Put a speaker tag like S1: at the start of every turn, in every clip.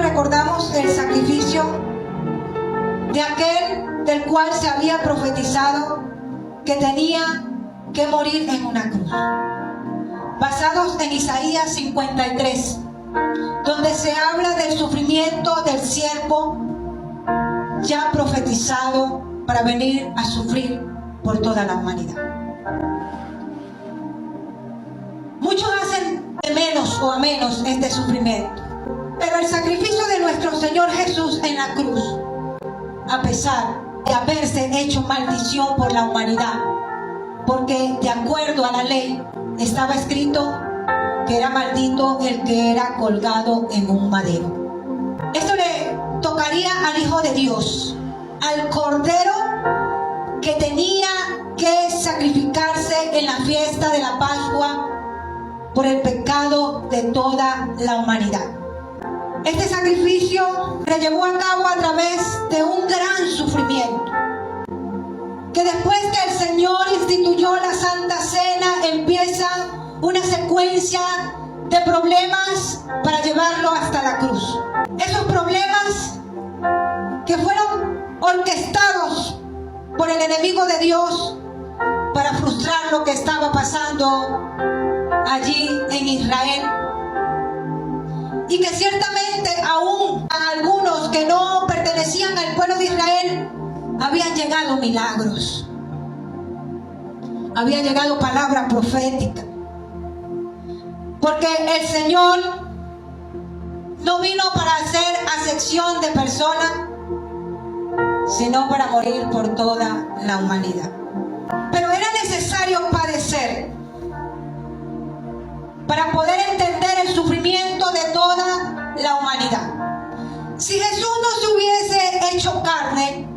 S1: recordamos el sacrificio de aquel del cual se había profetizado que tenía que morir en una cruz, basados en Isaías 53, donde se habla del sufrimiento del siervo ya profetizado para venir a sufrir por toda la humanidad. Muchos hacen de menos o a menos este sufrimiento, pero el sacrificio de nuestro Señor Jesús en la cruz, a pesar de haberse hecho maldición por la humanidad, porque de acuerdo a la ley estaba escrito que era maldito el que era colgado en un madero. Esto le tocaría al Hijo de Dios, al Cordero que tenía que sacrificarse en la fiesta de la Pascua por el pecado de toda la humanidad. Este sacrificio se llevó a cabo a través de un gran sufrimiento, que después que el Señor instituyó la Santa Cena, empieza una secuencia de problemas para llevarlo hasta la cruz. Esos problemas que fueron orquestados por el enemigo de Dios para frustrar lo que estaba pasando allí en Israel, y que ciertamente aún a algunos que no pertenecían al pueblo de Israel habían llegado milagros, había llegado palabra profética, porque el Señor no vino para hacer acepción de personas, sino para morir por toda la humanidad. Pero era necesario padecer para poder entender el sufrimiento de toda la humanidad. Si Jesús no se hubiese hecho carne,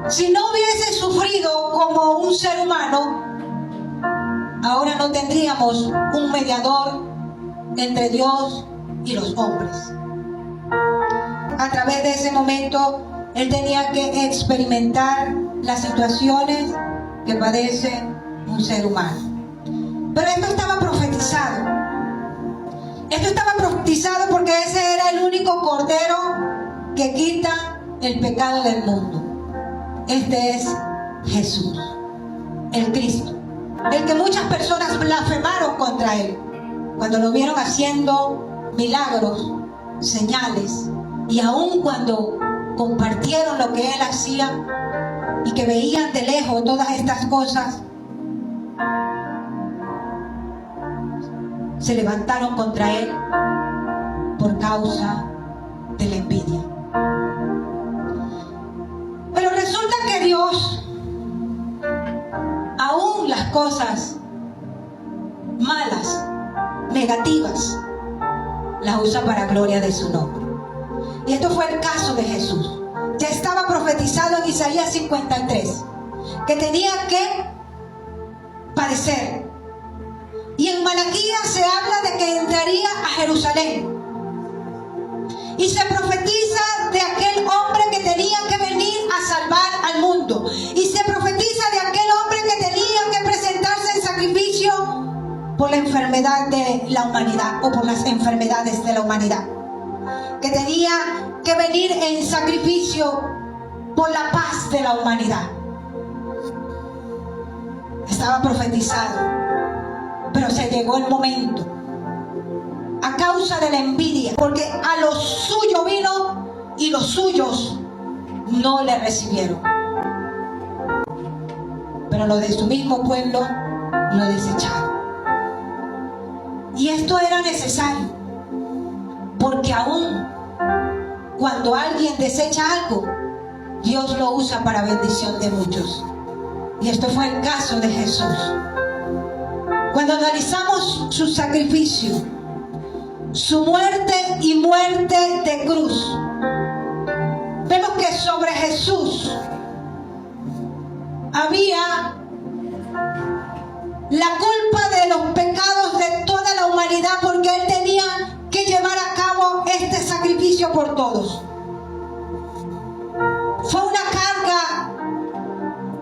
S1: si no hubiese sufrido como un ser humano, ahora no tendríamos un mediador entre Dios y los hombres. A través de ese momento, Él tenía que experimentar las situaciones que padece un ser humano. Pero esto estaba profetizado. Esto estaba profetizado porque ese era el único Cordero que quita el pecado del mundo. Este es Jesús, el Cristo, el que muchas personas blasfemaron contra Él cuando lo vieron haciendo milagros, señales, y aun cuando compartieron lo que Él hacía y que veían de lejos todas estas cosas, se levantaron contra Él por causa de la envidia. Pero resulta que Dios, aún las cosas malas, negativas, las usa para gloria de su nombre. Y esto fue el caso de Jesús. Ya estaba profetizado en Isaías 53 que tenía que padecer. Y en Malaquías se habla de que entraría a Jerusalén. Y se profetiza de aquel hombre que tenía que venir a salvar al mundo. Y se profetiza de aquel hombre que tenía que presentarse en sacrificio por la enfermedad de la humanidad, o por las enfermedades de la humanidad. Que tenía que venir en sacrificio por la paz de la humanidad. Estaba profetizado. Pero se llegó el momento, a causa de la envidia, porque a los suyos vino y los suyos no le recibieron. Pero los de su mismo pueblo lo desecharon. Y esto era necesario, porque aún cuando alguien desecha algo, Dios lo usa para bendición de muchos. Y esto fue el caso de Jesús. Cuando analizamos su sacrificio, su muerte y muerte de cruz, vemos que sobre Jesús había la culpa de los pecados de toda la humanidad, porque Él tenía que llevar a cabo este sacrificio por todos. Fue una carga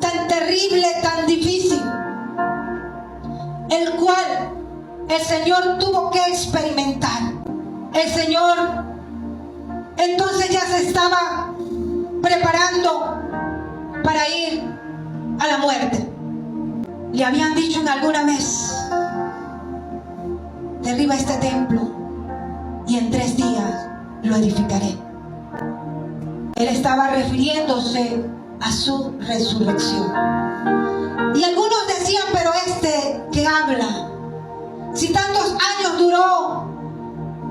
S1: tan terrible, tan difícil, el cual el Señor tuvo que experimentar. El Señor entonces ya se estaba preparando para ir a la muerte. Le habían dicho en alguna vez: derriba este templo y en 3 días lo edificaré. Él estaba refiriéndose a su resurrección. Y algunos decían: pero este que habla, si tantos años duró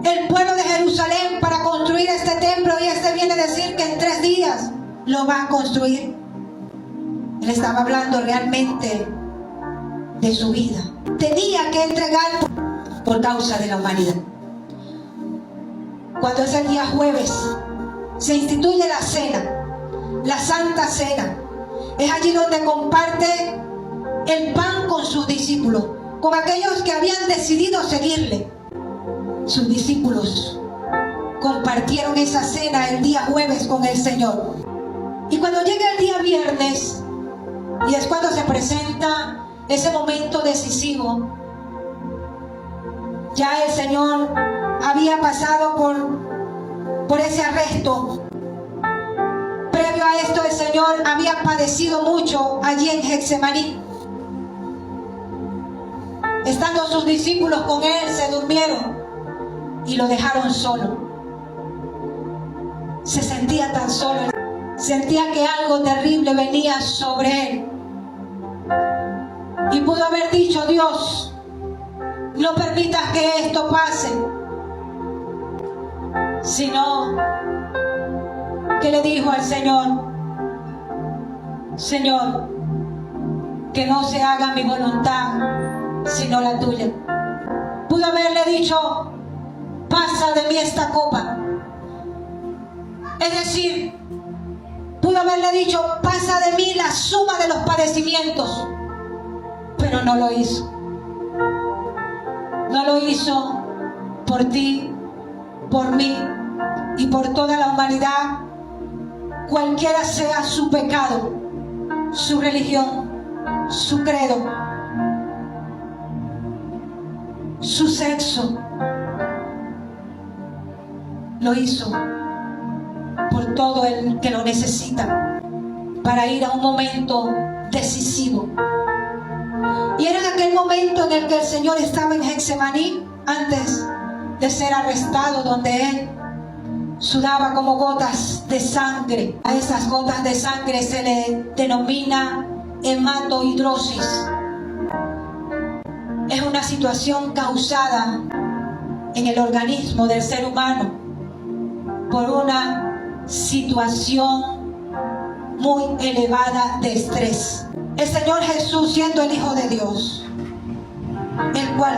S1: el pueblo de Jerusalén para construir este templo, y este viene a decir que en 3 días lo va a construir. Él estaba hablando realmente de su vida. Tenía que entregar por causa de la humanidad. Cuando es el día jueves, se instituye la cena, la Santa Cena. Es allí donde comparte el pan con sus discípulos, con aquellos que habían decidido seguirle. Sus discípulos compartieron esa cena el día jueves con el Señor. Y cuando llega el día viernes, y es cuando se presenta ese momento decisivo, ya el Señor había pasado por ese arresto. Previo a esto, el Señor había padecido mucho allí en Getsemaní. Estando sus discípulos con Él, se durmieron y lo dejaron solo. Se sentía tan solo. Sentía que algo terrible venía sobre Él. Y pudo haber dicho: Dios, no permitas que esto pase. Sino que le dijo al Señor: Señor, que no se haga mi voluntad sino la tuya. Pudo haberle dicho: pasa de mí esta copa. Es decir, pudo haberle dicho: pasa de mí la suma de los padecimientos. Pero no lo hizo. No lo hizo por ti, por mí y por toda la humanidad, cualquiera sea su pecado, su religión, su credo, su sexo. Lo hizo por todo el que lo necesita, para ir a un momento decisivo. Y era en aquel momento en el que el Señor estaba en Getsemaní, antes de ser arrestado, donde Él sudaba como gotas de sangre. A esas gotas de sangre se le denomina hematohidrosis. Es una situación causada en el organismo del ser humano por una situación muy elevada de estrés. El Señor Jesús, siendo el Hijo de Dios, el cual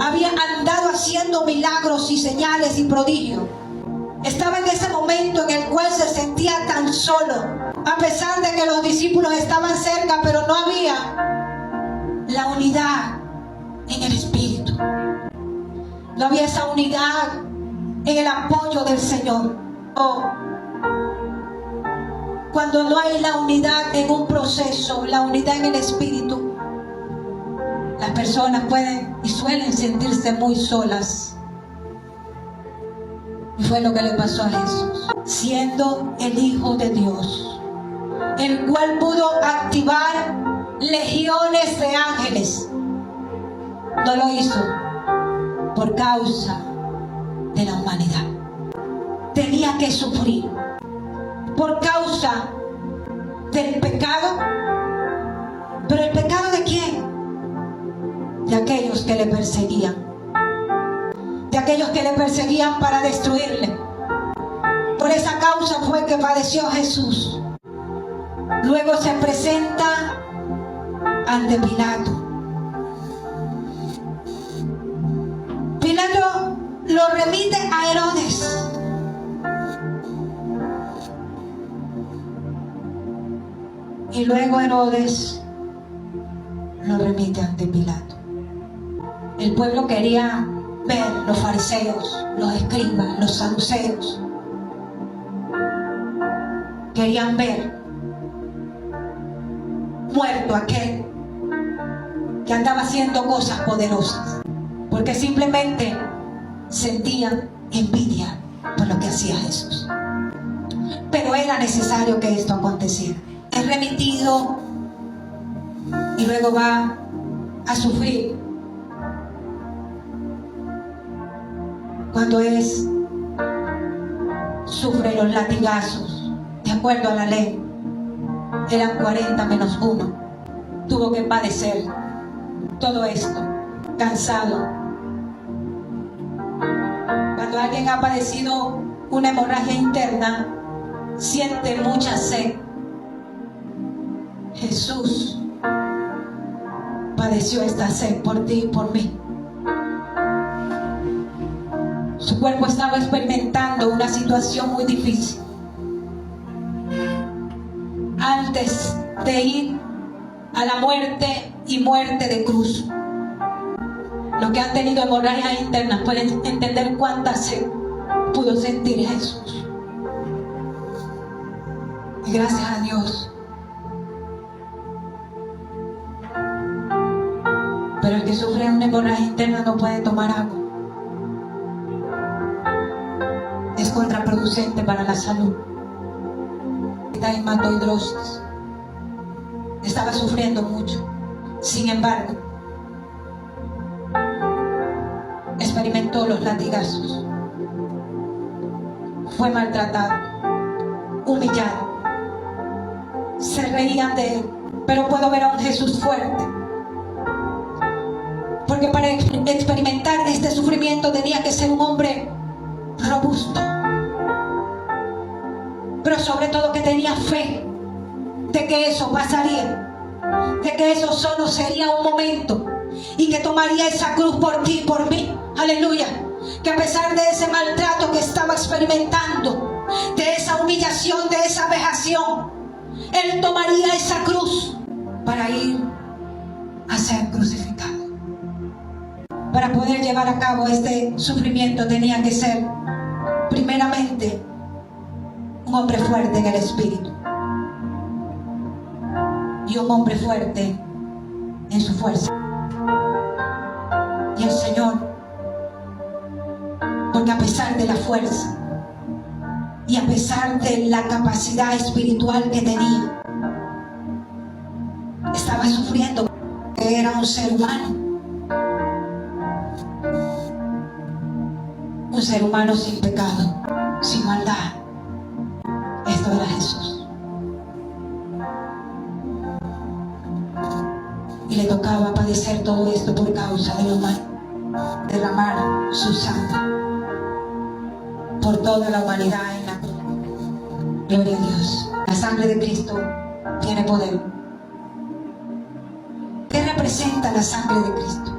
S1: había andado haciendo milagros y señales y prodigios, estaba en ese momento en el cual se sentía tan solo, a pesar de que los discípulos estaban cerca, pero no había la unidad en el Espíritu. No había esa unidad en el apoyo del Señor. Cuando no hay la unidad en un proceso, la unidad en el Espíritu, las personas pueden y suelen sentirse muy solas. Y fue lo que le pasó a Jesús, siendo el Hijo de Dios, el cual pudo activar legiones de ángeles. No lo hizo por causa de la humanidad. Tenía que sufrir por causa del pecado. ¿Pero el pecado de quién? De aquellos que le perseguían. De aquellos que le perseguían para destruirle. Por esa causa fue que padeció Jesús. Luego se presenta ante Pilato. Pilato lo remite a Herodes. Y luego Herodes lo remite ante Pilato. El pueblo quería ver, los fariseos, los escribas, los saduceos, querían ver muerto aquel que andaba haciendo cosas poderosas, porque simplemente sentían envidia por lo que hacía Jesús. Pero era necesario que esto aconteciera. Es remitido y luego va a sufrir. Cuando sufre los latigazos, de acuerdo a la ley, eran 40 menos 1. Tuvo que padecer todo esto, cansado. Cuando alguien ha padecido una hemorragia interna, siente mucha sed. Jesús padeció esta sed por ti y por mí. Su cuerpo estaba experimentando una situación muy difícil. Antes de ir a la muerte y muerte de cruz. Los que han tenido hemorragias internas pueden entender cuánta sed pudo sentir Jesús. Y gracias a Dios. Pero el que sufre una hemorragia interna no puede tomar agua. Es contraproducente para la salud. Está en hematohidrosis. Estaba sufriendo mucho. Sin embargo, experimentó los latigazos. Fue maltratado, humillado. Se reían de él. Pero puedo ver a un Jesús fuerte. Porque para experimentar este sufrimiento tenía que ser un hombre robusto. Pero sobre todo que tenía fe de que eso pasaría, de que eso solo sería un momento y que tomaría esa cruz por ti y por mí. Aleluya. Que a pesar de ese maltrato que estaba experimentando, de esa humillación, de esa vejación, él tomaría esa cruz para ir a ser crucificado. Para poder llevar a cabo este sufrimiento tenía que ser primeramente un hombre fuerte en el espíritu y un hombre fuerte en su fuerza. Y el Señor, porque a pesar de la fuerza y a pesar de la capacidad espiritual que tenía, estaba sufriendo, que era un ser humano. Un ser humano sin pecado, sin maldad. Esto era Jesús. Y le tocaba padecer todo esto por causa de la humanidad. Derramar su sangre por toda la humanidad en la cruz. Gloria a Dios. La sangre de Cristo tiene poder. ¿Qué representa la sangre de Cristo?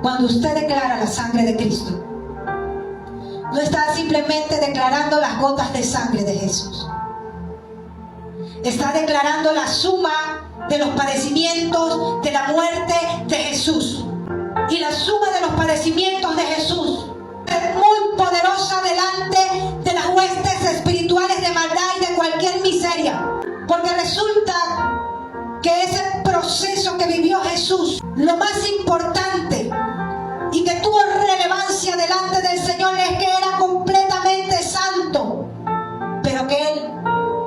S1: Cuando usted declara la sangre de Cristo, no está simplemente declarando las gotas de sangre de Jesús. Está declarando la suma de los padecimientos de la muerte de Jesús. Y la suma de los padecimientos de Jesús es muy poderosa delante de las huestes espirituales de maldad y de cualquier miseria. Porque resulta que ese proceso que vivió Jesús, lo más importante y que tuvo relevancia delante del Señor, es que era completamente santo, pero que Él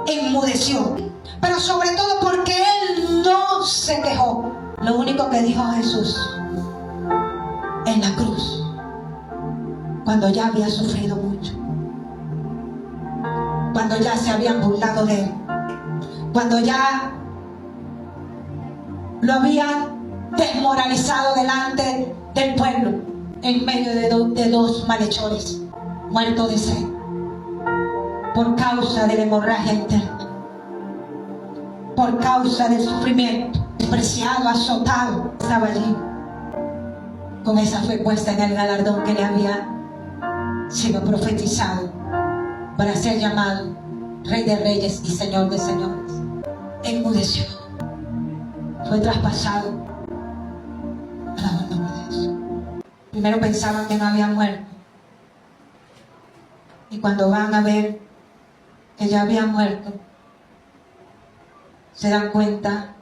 S1: enmudeció. Pero sobre todo porque Él no se quejó. Lo único que dijo Jesús en la cruz, cuando ya había sufrido mucho, cuando ya se habían burlado de Él, cuando ya lo habían desmoralizado delante del pueblo, en medio de dos malhechores, muertos de sed, por causa de la hemorragia interna, por causa del sufrimiento, despreciado, azotado. Estaba allí con esa fe puesta en el galardón que le había sido profetizado para ser llamado Rey de Reyes y Señor de Señores. Enmudeció, fue traspasado al abandono de Jesús. Primero pensaban que no había muerto, y cuando van a ver que ya había muerto, se dan cuenta,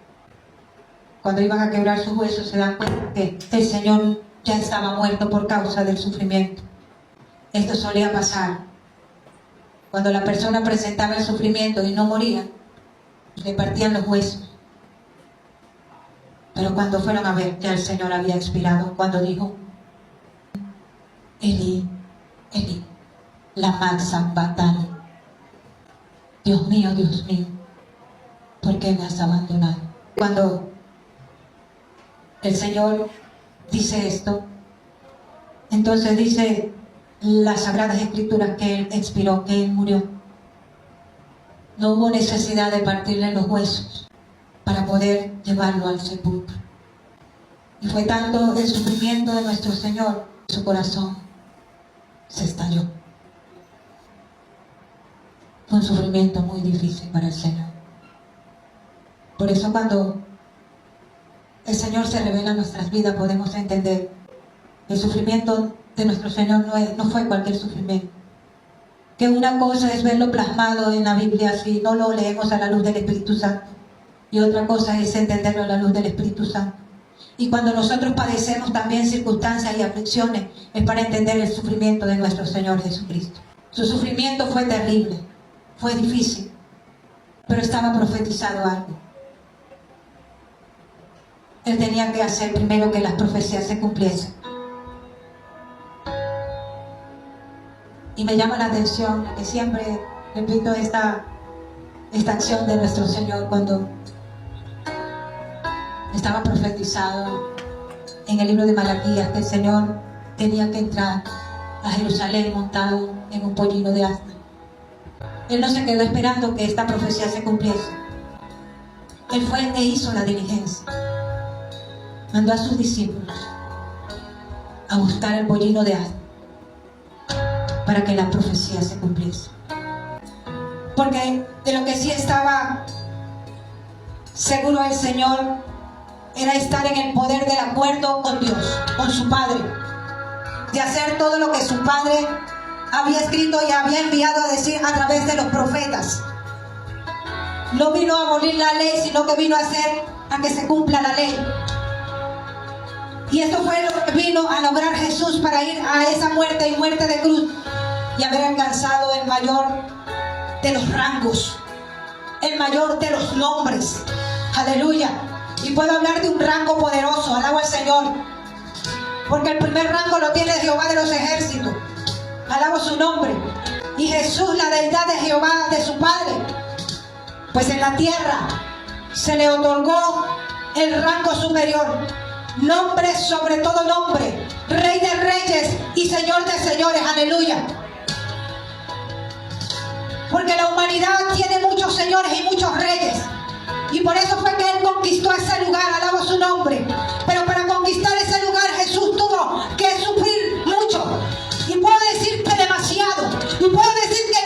S1: cuando iban a quebrar sus huesos, se dan cuenta que el Señor ya estaba muerto por causa del sufrimiento Esto solía pasar cuando la persona presentaba el sufrimiento y no moría, le partían los huesos. Pero cuando fueron a ver, ya el Señor había expirado, cuando dijo: Eli, Eli, lama sabachthani. Dios mío, ¿por qué me has abandonado? Cuando el Señor dice esto, entonces dice las Sagradas Escrituras que Él expiró, que Él murió. No hubo necesidad de partirle los huesos para poder llevarlo al sepulcro. Y fue tanto el sufrimiento de nuestro Señor, su corazón se estalló. Fue un sufrimiento muy difícil para el Señor. Por eso cuando el Señor se revela en nuestras vidas, podemos entender que el sufrimiento de nuestro Señor no fue cualquier sufrimiento. Que una cosa es verlo plasmado en la Biblia si no lo leemos a la luz del Espíritu Santo, y otra cosa es entenderlo a la luz del Espíritu Santo. Y cuando nosotros padecemos también circunstancias y aflicciones, es para entender el sufrimiento de nuestro Señor Jesucristo. Su sufrimiento fue terrible, fue difícil, pero estaba profetizado algo. Él tenía que hacer primero que las profecías se cumpliesen. Y me llama la atención que siempre repito esta acción de nuestro Señor cuando estaba profetizado en el libro de Malaquías que el Señor tenía que entrar a Jerusalén montado en un pollino de asna. Él no se quedó esperando que esta profecía se cumpliese. Él fue e hizo la diligencia. Mandó a sus discípulos a buscar el pollino de asna para que la profecía se cumpliese. Porque de lo que sí estaba seguro el Señor era estar en el poder del acuerdo con Dios, con su Padre, de hacer todo lo que su Padre había escrito y había enviado a decir a través de los profetas. No vino a abolir la ley, sino que vino a hacer a que se cumpla la ley. Y esto fue lo que vino a lograr Jesús para ir a esa muerte y muerte de cruz y haber alcanzado el mayor de los rangos, el mayor de los nombres. Aleluya. Y puedo hablar de un rango poderoso, alabo al Señor, porque el primer rango lo tiene Jehová de los ejércitos, alabo su nombre. Y Jesús, la deidad de Jehová, de su Padre, pues en la tierra se le otorgó el rango superior, nombre sobre todo nombre, Rey de reyes y Señor de señores, aleluya. Porque la humanidad tiene muchos señores y muchos reyes, y por eso fue que Él conquistó ese lugar, alabo su nombre. Pero para conquistar ese lugar Jesús tuvo que sufrir mucho, y puedo decir que demasiado, y puedo decir que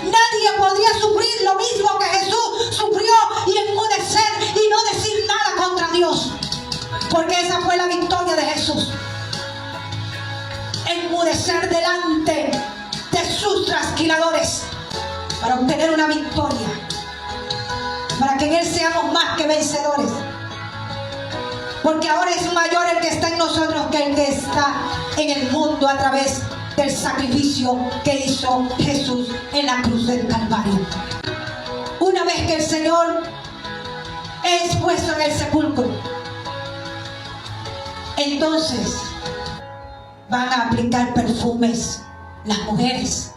S1: nadie podía sufrir lo mismo que Jesús sufrió y enmudecer y no decir nada contra Dios, porque esa fue la victoria de Jesús. Enmudecer delante de sus trasquiladores para obtener una victoria, para que en Él seamos más que vencedores, porque ahora es mayor el que está en nosotros que el que está en el mundo, a través del sacrificio que hizo Jesús en la cruz del Calvario. Una vez que el Señor es puesto en el sepulcro, entonces van a aplicar perfumes las mujeres,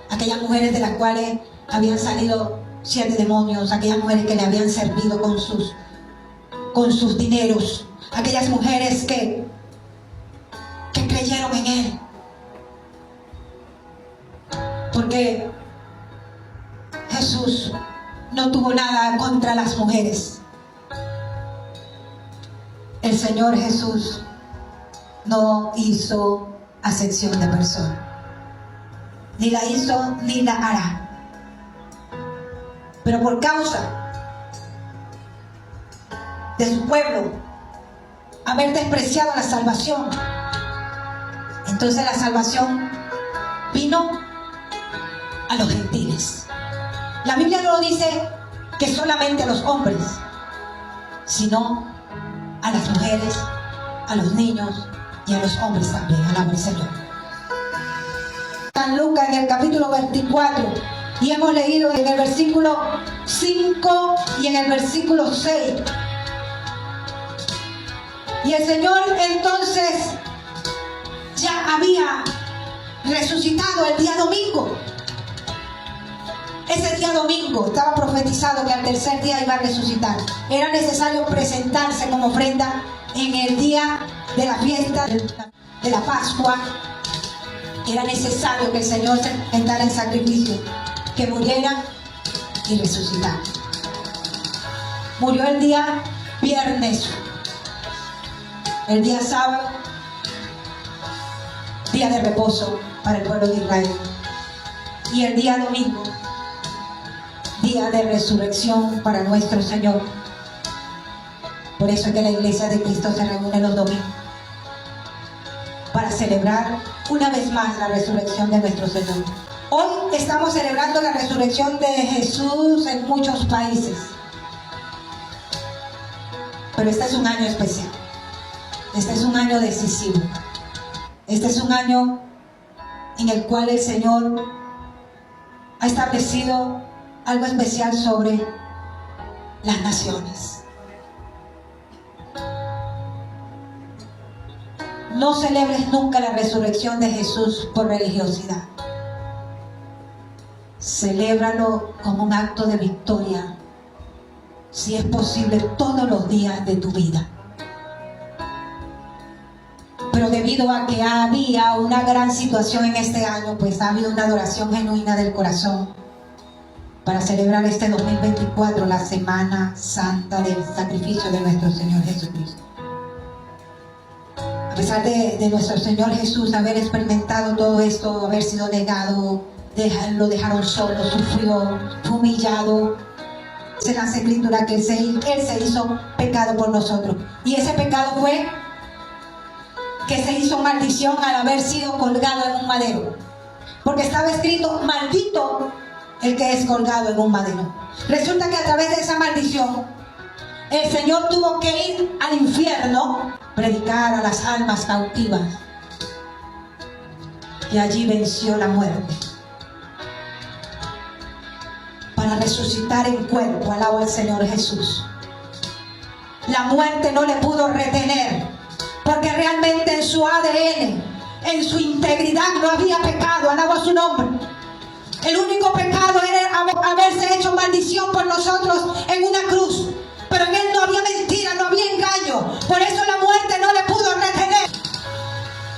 S1: aquellas mujeres de las cuales habían salido 7 demonios, aquellas mujeres que le habían servido con sus dineros, aquellas mujeres que creyeron en Él, porque Jesús no tuvo nada contra las mujeres. El Señor Jesús no hizo acepción de persona, ni la hizo ni la hará. Pero por causa de su pueblo haber despreciado la salvación, entonces la salvación vino a los gentiles. La Biblia no dice que solamente a los hombres, sino a las mujeres, a los niños y a los hombres también. Alaba al Señor. capítulo 24 y hemos leído en el versículo 5 y en el versículo 6. Y el Señor entonces ya había resucitado el día domingo. Ese día domingo estaba profetizado que al tercer día iba a resucitar. Era necesario presentarse como ofrenda en el día de la fiesta de la Pascua. Era necesario que el Señor se presentara en sacrificio, que muriera y resucitara. Murió el día viernes, el día sábado, día de reposo para el pueblo de Israel, y el día domingo, día de resurrección para nuestro Señor. Por eso es que la iglesia de Cristo se reúne los domingos, para celebrar una vez más la resurrección de nuestro Señor. Hoy estamos celebrando la resurrección de Jesús en muchos países, pero este es un año especial. Este es un año decisivo. Este es un año en el cual el Señor ha establecido algo especial sobre las naciones. No celebres nunca la resurrección de Jesús por religiosidad. Celébralo como un acto de victoria, si es posible, todos los días de tu vida. Pero debido a que había una gran situación en este año, pues ha habido una adoración genuina del corazón para celebrar este 2024, la Semana Santa del sacrificio de nuestro Señor Jesucristo. A pesar de nuestro Señor Jesús haber experimentado todo esto, haber sido negado, lo dejaron solo, sufrió, fue humillado. Se la escritura que Él se hizo pecado por nosotros. Y ese pecado fue que se hizo maldición al haber sido colgado en un madero. Porque estaba escrito: maldito el que es colgado en un madero. Resulta que a través de esa maldición, el Señor tuvo que ir al infierno, predicar a las almas cautivas. Y allí venció la muerte, para resucitar en cuerpo. Alabo al Señor Jesús. La muerte no le pudo retener, porque realmente en su ADN, en su integridad, no había pecado. Alabo a su nombre. El único pecado era haberse hecho maldición por nosotros en una cruz. Pero en Él no había mentira, no había engaño. Por eso la muerte no le pudo retener.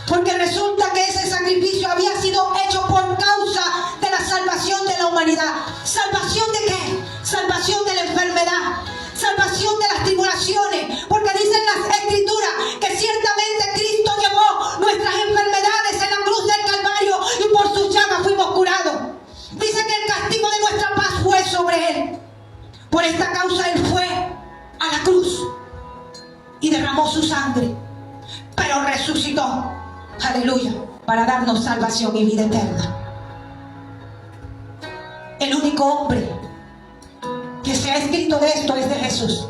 S1: Porque resulta que ese sacrificio había sido hecho por causa de la salvación de la humanidad. ¿Salvación de qué? Salvación de la enfermedad. Salvación de las tribulaciones. Porque dicen las Escrituras que ciertamente Cristo llevó nuestras enfermedades en la cruz del Calvario y por sus llagas fuimos curados. Dice que el castigo de nuestra paz fue sobre Él. Por esta causa Él fue a la cruz y derramó su sangre, pero resucitó. Aleluya, para darnos salvación y vida eterna. El único hombre que se ha escrito de esto es de Jesús.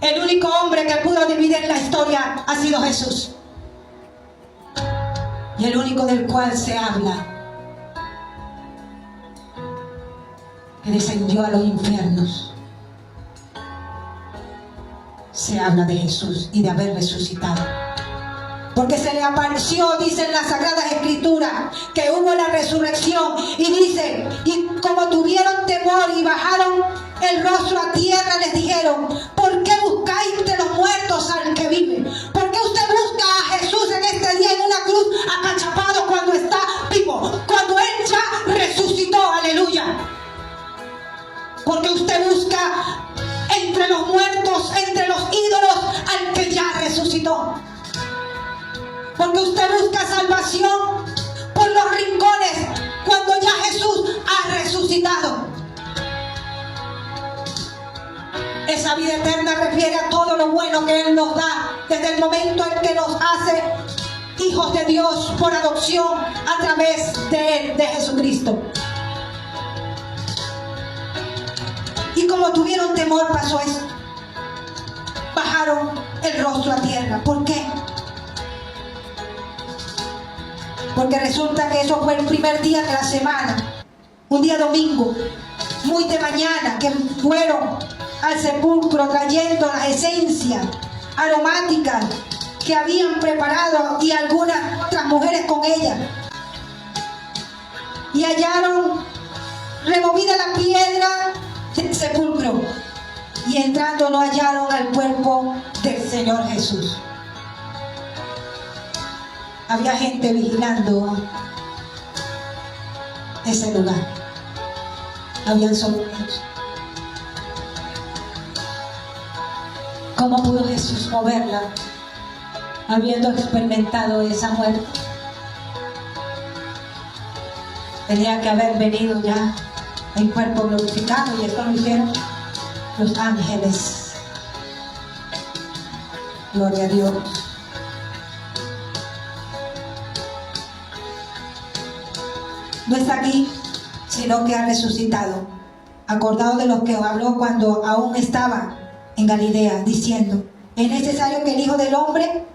S1: El único hombre que pudo dividir la historia ha sido Jesús. Y el único del cual se habla, que descendió a los infiernos, se habla de Jesús y de haber resucitado. Porque se le apareció, dice en las Sagradas Escrituras, que hubo la resurrección. Y dice, y como tuvieron temor y bajaron el rostro a tierra, les dijeron: ¿por qué buscáis entre los muertos al que vive? ¿Por qué usted busca a Jesús en este día en una cruz acachapado cuando está vivo? Cuando Él ya resucitó, aleluya. Porque usted busca entre los muertos, entre los ídolos, al que ya resucitó. Porque usted busca salvación por los rincones cuando ya Jesús ha resucitado. Esa vida eterna refiere a todo lo bueno que Él nos da desde el momento en que nos hace hijos de Dios por adopción a través de Él, de Jesucristo. Y como tuvieron temor, pasó eso. Bajaron el rostro a tierra. ¿Por qué? porque resulta que eso fue el primer día de la semana, un día domingo, muy de mañana, que fueron al sepulcro trayendo las esencias aromáticas que habían preparado y algunas otras mujeres con ellas, y hallaron removida la piedra del sepulcro, y entrando no hallaron al cuerpo del Señor Jesús. Había gente vigilando ese lugar. Habían soldados. ¿Cómo pudo Jesús moverla habiendo experimentado esa muerte? Tenía que haber venido ya en cuerpo glorificado, y esto lo hicieron los ángeles. Gloria a Dios. No está aquí, sino que ha resucitado. Acordado de los que habló cuando aún estaba en Galilea, diciendo: es necesario que el Hijo del Hombre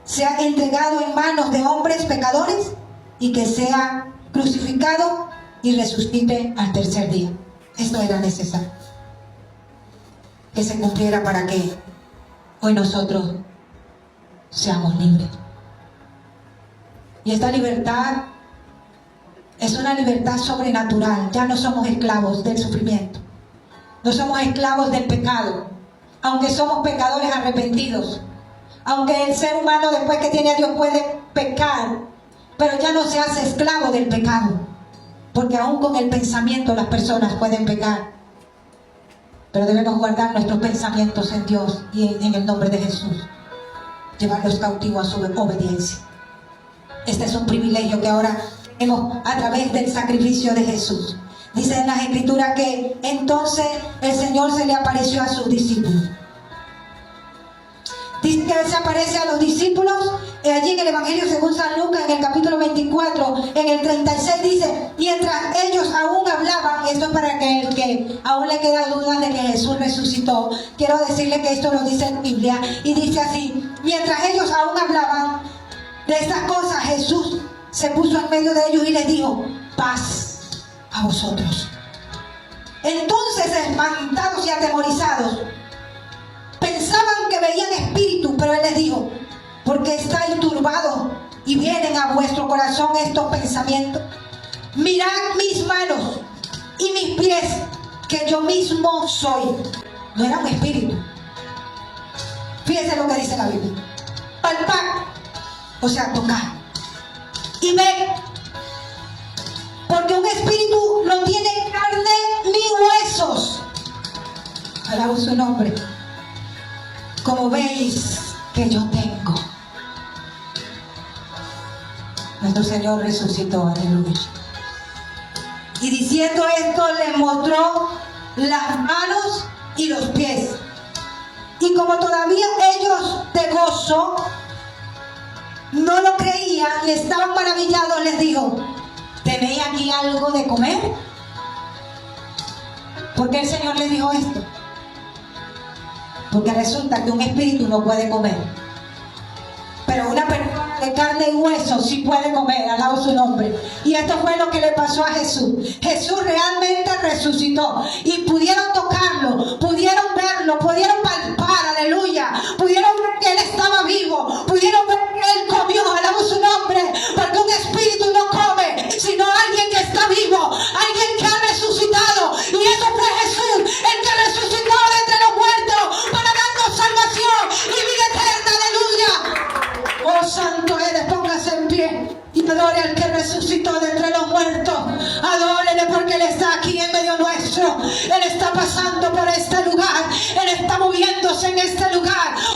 S1: sea entregado en manos de hombres pecadores y que sea crucificado y resucite al tercer día. Esto era necesario que se cumpliera para que hoy nosotros seamos libres. Y esta libertad es una libertad sobrenatural. Ya no somos esclavos del sufrimiento, no somos esclavos del pecado, aunque somos pecadores arrepentidos, aunque el ser humano después que tiene a Dios puede pecar, pero ya no se hace esclavo del pecado, porque aún con el pensamiento las personas pueden pecar, pero debemos guardar nuestros pensamientos en Dios y en el nombre de Jesús llevarlos cautivos a su obediencia. Este es un privilegio que ahora tenemos a través del sacrificio de Jesús. Dice en las Escrituras que entonces el Señor se le apareció a sus discípulos. Dice que Él se aparece a los discípulos allí en el Evangelio según San Lucas, en el capítulo 24, en el 36 dice: mientras ellos aún hablaban, esto es para que el que aún le queda duda de que Jesús resucitó, quiero decirle que esto lo dice en la Biblia, y dice así: mientras ellos aún hablaban de estas cosas, Jesús se puso en medio de ellos y les dijo: paz a vosotros. Entonces, espantados y atemorizados, pensaban que veían espíritus, pero Él les dijo: ¿por qué estáis turbados y vienen a vuestro corazón estos pensamientos? Mirad mis manos y mis pies, que yo mismo soy. No era un espíritu. Fíjense lo que dice la Biblia: palpad, o sea, tocar, y ve, porque un espíritu no tiene carne ni huesos. Alabo su nombre. Como veis que yo tengo. Nuestro Señor resucitó, aleluya. Y diciendo esto, les mostró las manos y los pies. Y como todavía ellos de gozo no lo creían y estaban maravillados, les dijo: ¿tenéis aquí algo de comer? ¿Por qué el Señor les dijo esto? Porque resulta que un espíritu no puede comer, pero una persona de carne y hueso sí puede comer. Alabo su nombre. Y esto fue lo que le pasó a Jesús. Jesús realmente resucitó y pudieron tocarlo, pudieron verlo, pudieron palpar, aleluya, pudieron ver que Él estaba vivo, pudieron ver que Él comió. Alabo su nombre, porque un espíritu no come, sino alguien que está vivo, alguien que ha resucitado. Y eso fue Jesús, el que resucitó de entre los muertos para darnos salvación y vida eterna. Aleluya. Oh santo eres, póngase en pie y adore al que resucitó de entre los muertos. Adórele, porque